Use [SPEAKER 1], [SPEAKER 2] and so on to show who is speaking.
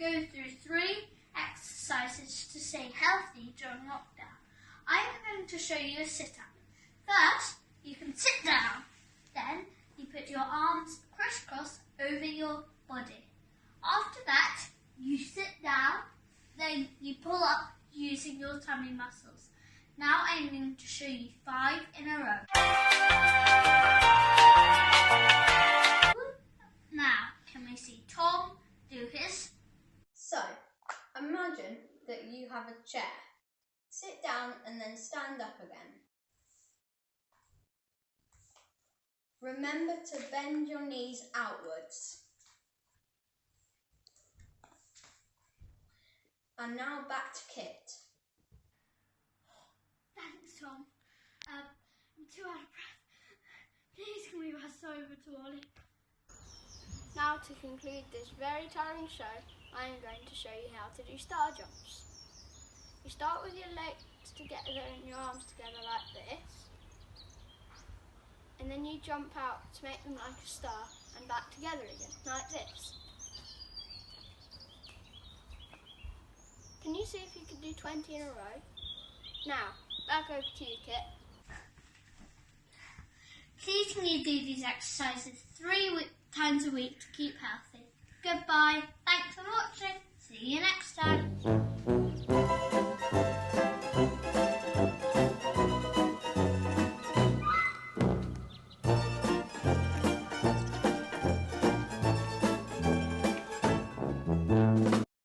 [SPEAKER 1] go through 3 exercises to stay healthy during lockdown. I'm going to show you a sit-up. First, you can sit down. Then, you put your arms crisscross over your body. After that, you sit down. Then you pull up using your tummy muscles. Now I'm going to show you 5 in a row. Now, can we see Tom do his?
[SPEAKER 2] So, imagine that you have a chair. Sit down and then stand up again. Remember to bend your knees outwards. And now back to Kit.
[SPEAKER 1] Thanks, Tom. I'm too out of breath. Please can we pass over to Ollie?
[SPEAKER 3] Now to conclude this very tiring show, I am going to show you how to do star jumps. You start with your legs together and your arms together like this. And then you jump out to make them like a star and back together again, like this. Can you see if you can do 20 in a row? Now, back over to you, Kit.
[SPEAKER 1] Please can you do these exercises 3 times a week to keep healthy. Goodbye. Thanks for watching. See you next time.